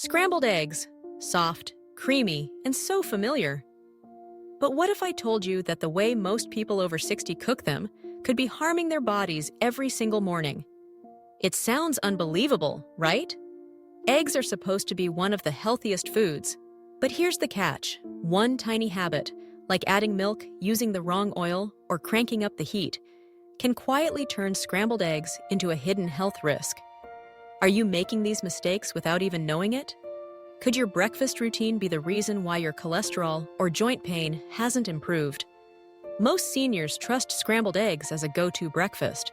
Scrambled eggs, soft, creamy, and so familiar. But what if I told you that the way most people over 60 cook them could be harming their bodies every single morning? It sounds unbelievable, right? Eggs are supposed to be one of the healthiest foods. But here's the catch. One tiny habit, like adding milk, using the wrong oil, or cranking up the heat, can quietly turn scrambled eggs into a hidden health risk. Are you making these mistakes without even knowing it? Could your breakfast routine be the reason why your cholesterol or joint pain hasn't improved? Most seniors trust scrambled eggs as a go-to breakfast,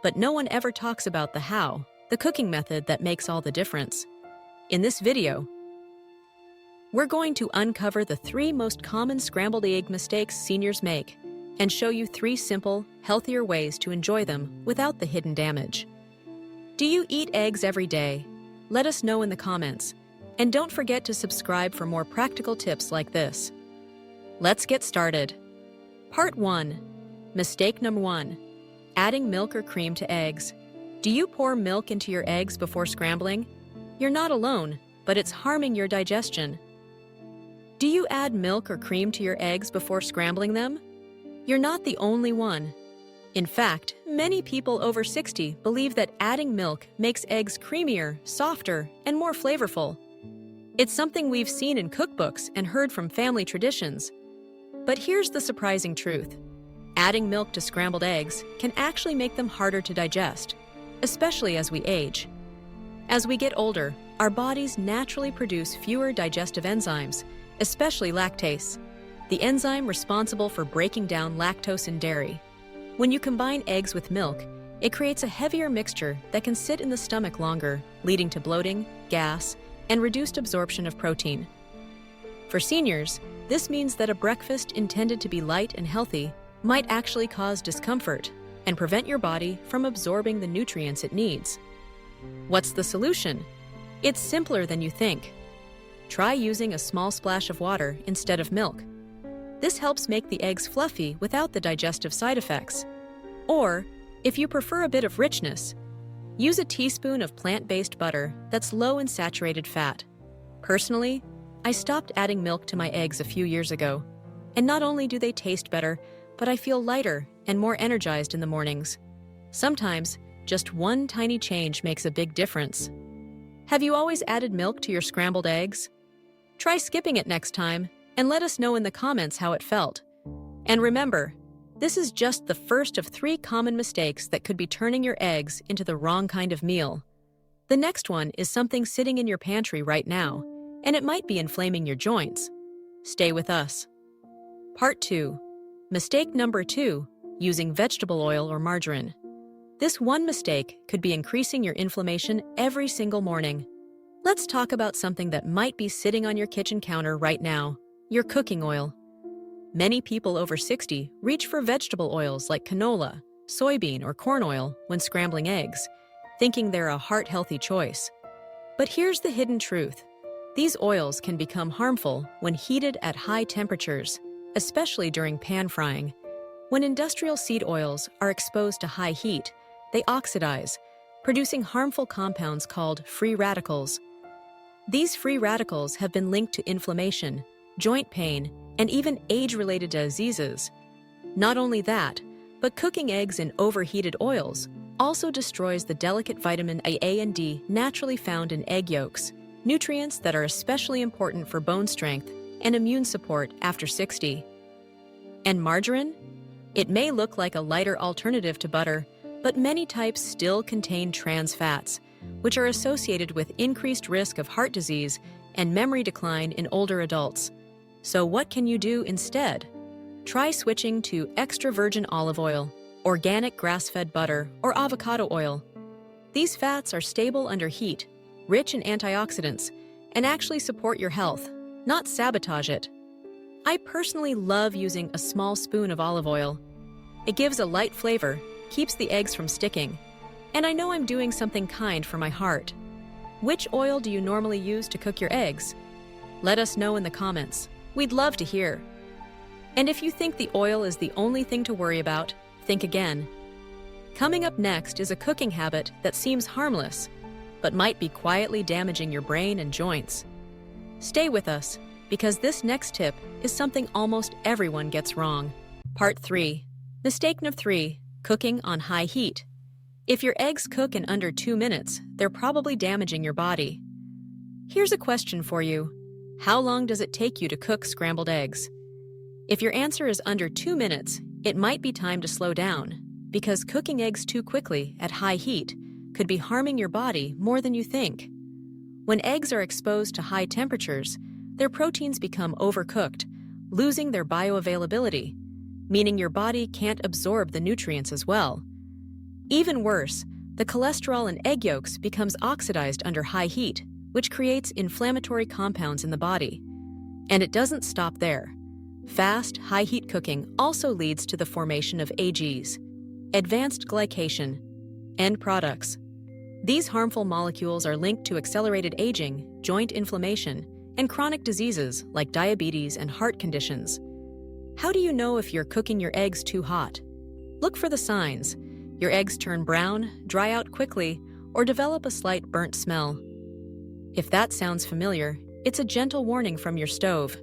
but no one ever talks about the how, the cooking method that makes all the difference. In this video, we're going to uncover the 3 most common scrambled egg mistakes seniors make and show you 3 simple, healthier ways to enjoy them without the hidden damage. Do you eat eggs every day? Let us know in the comments. And don't forget to subscribe for more practical tips like this. Let's get started. Part 1. Mistake number 1. Adding milk or cream to eggs. Do you pour milk into your eggs before scrambling? You're not alone, but it's harming your digestion. Do you add milk or cream to your eggs before scrambling them? You're not the only one. In fact, many people over 60 believe that adding milk makes eggs creamier, softer, and more flavorful. It's something we've seen in cookbooks and heard from family traditions. But here's the surprising truth. Adding milk to scrambled eggs can actually make them harder to digest, especially as we age. As we get older, our bodies naturally produce fewer digestive enzymes, especially lactase, the enzyme responsible for breaking down lactose in dairy. When you combine eggs with milk, it creates a heavier mixture that can sit in the stomach longer, leading to bloating, gas, and reduced absorption of protein. For seniors, this means that a breakfast intended to be light and healthy might actually cause discomfort and prevent your body from absorbing the nutrients it needs. What's the solution? It's simpler than you think. Try using a small splash of water instead of milk. This helps make the eggs fluffy without the digestive side effects. Or, if you prefer a bit of richness, use a teaspoon of plant-based butter that's low in saturated fat. Personally, I stopped adding milk to my eggs a few years ago, and not only do they taste better, but I feel lighter and more energized in the mornings. Sometimes, just one tiny change makes a big difference. Have you always added milk to your scrambled eggs? Try skipping it next time, and let us know in the comments how it felt. And remember, this is just the first of 3 common mistakes that could be turning your eggs into the wrong kind of meal. The next one is something sitting in your pantry right now, and it might be inflaming your joints. Stay with us. Part 2. Mistake number 2, using vegetable oil or margarine. This one mistake could be increasing your inflammation every single morning. Let's talk about something that might be sitting on your kitchen counter right now. Your cooking oil. Many people over 60 reach for vegetable oils like canola, soybean, or corn oil when scrambling eggs, thinking they're a heart-healthy choice. But here's the hidden truth. These oils can become harmful when heated at high temperatures, especially during pan frying. When industrial seed oils are exposed to high heat, they oxidize, producing harmful compounds called free radicals. These free radicals have been linked to inflammation, joint pain, and even age-related diseases. Not only that, but cooking eggs in overheated oils also destroys the delicate vitamin A and D naturally found in egg yolks, nutrients that are especially important for bone strength and immune support after 60. And margarine? It may look like a lighter alternative to butter, but many types still contain trans fats, which are associated with increased risk of heart disease and memory decline in older adults. So what can you do instead? Try switching to extra virgin olive oil, organic grass-fed butter, or avocado oil. These fats are stable under heat, rich in antioxidants, and actually support your health, not sabotage it. I personally love using a small spoon of olive oil. It gives a light flavor, keeps the eggs from sticking, and I know I'm doing something kind for my heart. Which oil do you normally use to cook your eggs? Let us know in the comments. We'd love to hear. And if you think the oil is the only thing to worry about, think again. Coming up next is a cooking habit that seems harmless, but might be quietly damaging your brain and joints. Stay with us, because this next tip is something almost everyone gets wrong. Part 3. Mistake number 3. Cooking on high heat. If your eggs cook in under 2 minutes, they're probably damaging your body. Here's a question for you. How long does it take you to cook scrambled eggs? If your answer is under 2 minutes, it might be time to slow down, because cooking eggs too quickly at high heat could be harming your body more than you think. When eggs are exposed to high temperatures, their proteins become overcooked, losing their bioavailability, meaning your body can't absorb the nutrients as well. Even worse, the cholesterol in egg yolks becomes oxidized under high heat, which creates inflammatory compounds in the body. And it doesn't stop there. Fast, high-heat cooking also leads to the formation of AGs, advanced glycation, end products. These harmful molecules are linked to accelerated aging, joint inflammation, and chronic diseases like diabetes and heart conditions. How do you know if you're cooking your eggs too hot? Look for the signs. Your eggs turn brown, dry out quickly, or develop a slight burnt smell. If that sounds familiar, it's a gentle warning from your stove.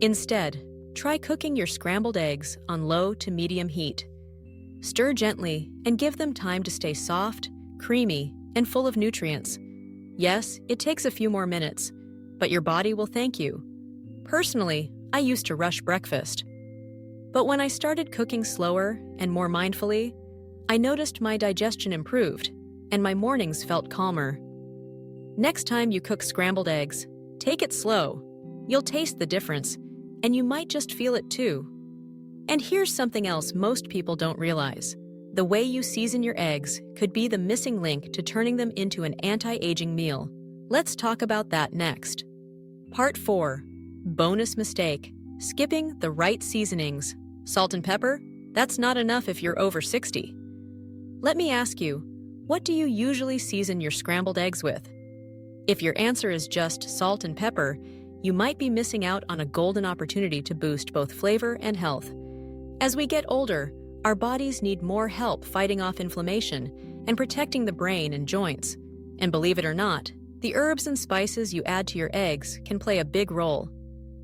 Instead, try cooking your scrambled eggs on low to medium heat. Stir gently and give them time to stay soft, creamy, and full of nutrients. Yes, it takes a few more minutes, but your body will thank you. Personally, I used to rush breakfast. But when I started cooking slower and more mindfully, I noticed my digestion improved, and my mornings felt calmer. Next time you cook scrambled eggs, take it slow. You'll taste the difference, and you might just feel it too. And here's something else most people don't realize. The way you season your eggs could be the missing link to turning them into an anti-aging meal. Let's talk about that next. Part 4. Bonus mistake. Skipping the right seasonings. Salt and pepper? That's not enough if you're over 60. Let me ask you, what do you usually season your scrambled eggs with? If your answer is just salt and pepper, you might be missing out on a golden opportunity to boost both flavor and health. As we get older, our bodies need more help fighting off inflammation and protecting the brain and joints. And believe it or not, the herbs and spices you add to your eggs can play a big role.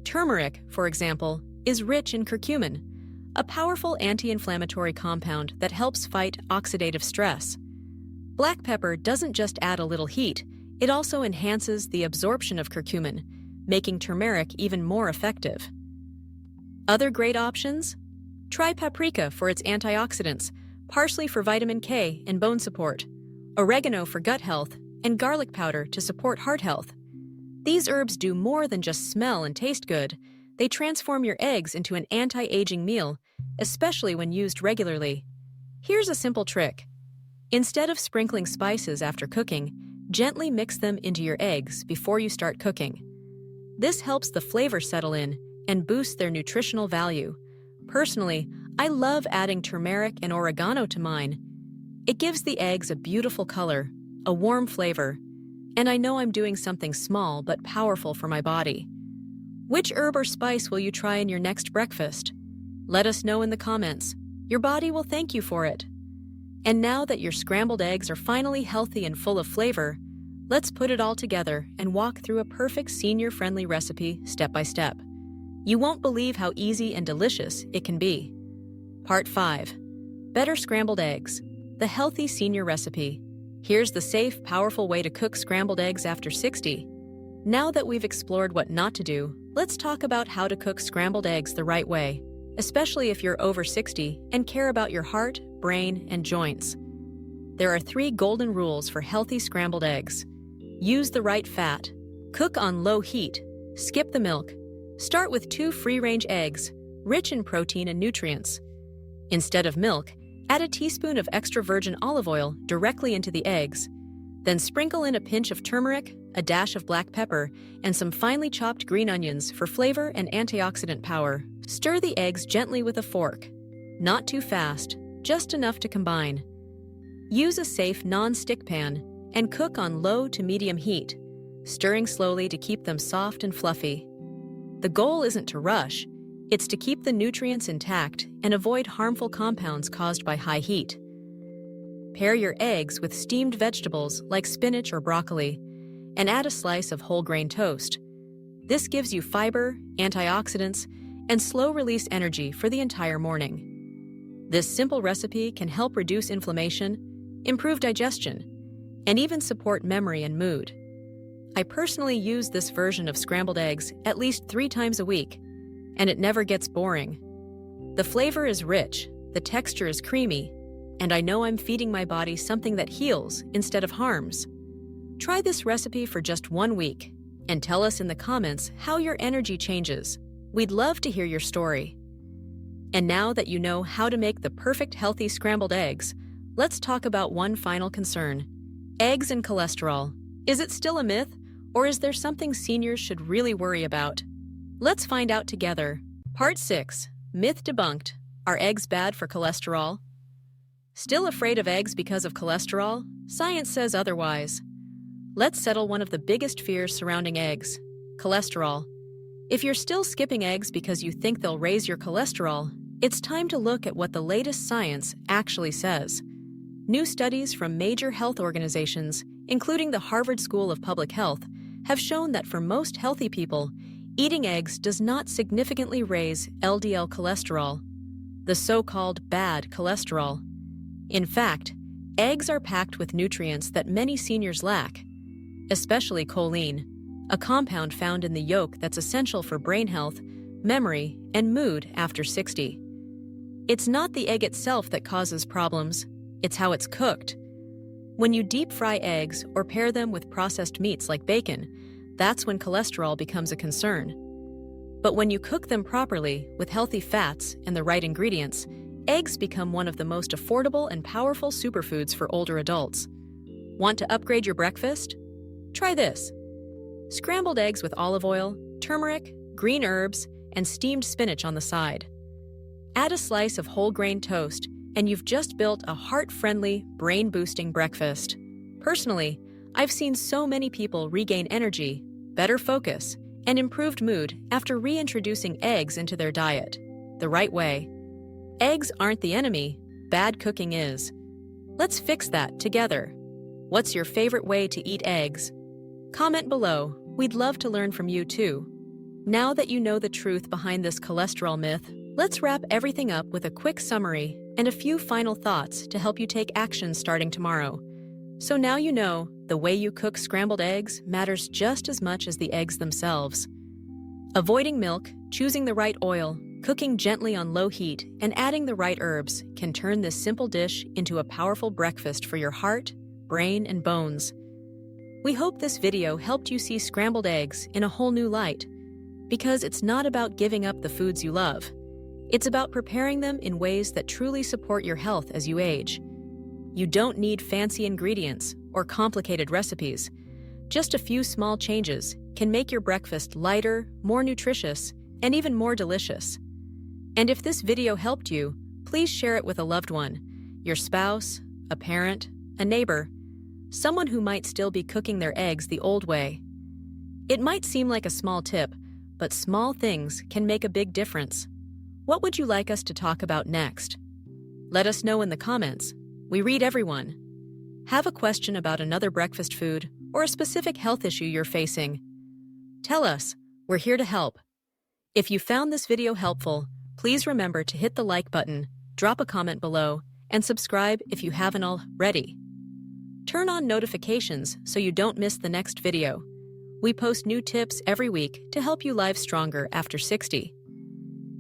Turmeric, for example, is rich in curcumin, a powerful anti-inflammatory compound that helps fight oxidative stress. Black pepper doesn't just add a little heat, it also enhances the absorption of curcumin, making turmeric even more effective. Other great options? Try paprika for its antioxidants, parsley for vitamin K and bone support, oregano for gut health, and garlic powder to support heart health. These herbs do more than just smell and taste good. They transform your eggs into an anti-aging meal, especially when used regularly. Here's a simple trick. Instead of sprinkling spices after cooking, gently mix them into your eggs before you start cooking. This helps the flavor settle in and boosts their nutritional value. Personally, I love adding turmeric and oregano to mine. It gives the eggs a beautiful color, a warm flavor, and I know I'm doing something small but powerful for my body. Which herb or spice will you try in your next breakfast? Let us know in the comments. Your body will thank you for it. And now that your scrambled eggs are finally healthy and full of flavor, let's put it all together and walk through a perfect senior-friendly recipe step by step. You won't believe how easy and delicious it can be. Part 5. Better scrambled eggs. The healthy senior recipe. Here's the safe, powerful way to cook scrambled eggs after 60. Now that we've explored what not to do, let's talk about how to cook scrambled eggs the right way, especially if you're over 60 and care about your heart, brain, and joints. There are 3 golden rules for healthy scrambled eggs. Use the right fat. Cook on low heat. Skip the milk. Start with 2 free-range eggs, rich in protein and nutrients. Instead of milk, add a teaspoon of extra virgin olive oil directly into the eggs. Then sprinkle in a pinch of turmeric, a dash of black pepper, and some finely chopped green onions for flavor and antioxidant power. Stir the eggs gently with a fork. Not too fast, just enough to combine. Use a safe non-stick pan and cook on low to medium heat, stirring slowly to keep them soft and fluffy. The goal isn't to rush, it's to keep the nutrients intact and avoid harmful compounds caused by high heat. Pair your eggs with steamed vegetables like spinach or broccoli, and add a slice of whole grain toast. This gives you fiber, antioxidants, and slow-release energy for the entire morning. This simple recipe can help reduce inflammation, improve digestion, and even support memory and mood. I personally use this version of scrambled eggs at least 3 times a week, and it never gets boring. The flavor is rich, the texture is creamy, and I know I'm feeding my body something that heals instead of harms. Try this recipe for just 1 week, and tell us in the comments how your energy changes. We'd love to hear your story. And now that you know how to make the perfect healthy scrambled eggs, let's talk about one final concern. Eggs and cholesterol. Is it still a myth, or is there something seniors should really worry about? Let's find out together. Part 6. Myth debunked. Are eggs bad for cholesterol? Still afraid of eggs because of cholesterol? Science says otherwise. Let's settle one of the biggest fears surrounding eggs: cholesterol. If you're still skipping eggs because you think they'll raise your cholesterol, it's time to look at what the latest science actually says. New studies from major health organizations, including the Harvard School of Public Health, have shown that for most healthy people, eating eggs does not significantly raise LDL cholesterol, the so-called bad cholesterol. In fact, eggs are packed with nutrients that many seniors lack, especially choline, a compound found in the yolk that's essential for brain health, memory, and mood after 60. It's not the egg itself that causes problems, it's how it's cooked. When you deep fry eggs or pair them with processed meats like bacon, that's when cholesterol becomes a concern. But when you cook them properly with healthy fats and the right ingredients, eggs become one of the most affordable and powerful superfoods for older adults. Want to upgrade your breakfast? Try this. Scrambled eggs with olive oil, turmeric, green herbs, and steamed spinach on the side. Add a slice of whole grain toast, and you've just built a heart-friendly, brain-boosting breakfast. Personally, I've seen so many people regain energy, better focus, and improved mood after reintroducing eggs into their diet, the right way. Eggs aren't the enemy, bad cooking is. Let's fix that together. What's your favorite way to eat eggs? Comment below. We'd love to learn from you too. Now that you know the truth behind this cholesterol myth, let's wrap everything up with a quick summary and a few final thoughts to help you take action starting tomorrow. So now you know, the way you cook scrambled eggs matters just as much as the eggs themselves. Avoiding milk, choosing the right oil, cooking gently on low heat, and adding the right herbs can turn this simple dish into a powerful breakfast for your heart, brain, and bones. We hope this video helped you see scrambled eggs in a whole new light, because it's not about giving up the foods you love. It's about preparing them in ways that truly support your health as you age. You don't need fancy ingredients or complicated recipes. Just a few small changes can make your breakfast lighter, more nutritious, and even more delicious. And if this video helped you, please share it with a loved one, your spouse, a parent, a neighbor, someone who might still be cooking their eggs the old way. It might seem like a small tip, but small things can make a big difference. What would you like us to talk about next? Let us know in the comments. We read everyone. Have a question about another breakfast food or a specific health issue you're facing? Tell us. We're here to help. If you found this video helpful, please remember to hit the like button, drop a comment below, and subscribe if you haven't already. Turn on notifications so you don't miss the next video. We post new tips every week to help you live stronger after 60.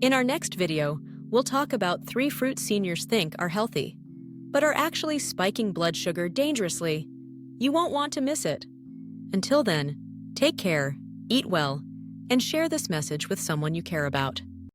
In our next video, we'll talk about 3 fruits seniors think are healthy, but are actually spiking blood sugar dangerously. You won't want to miss it. Until then, take care, eat well, and share this message with someone you care about.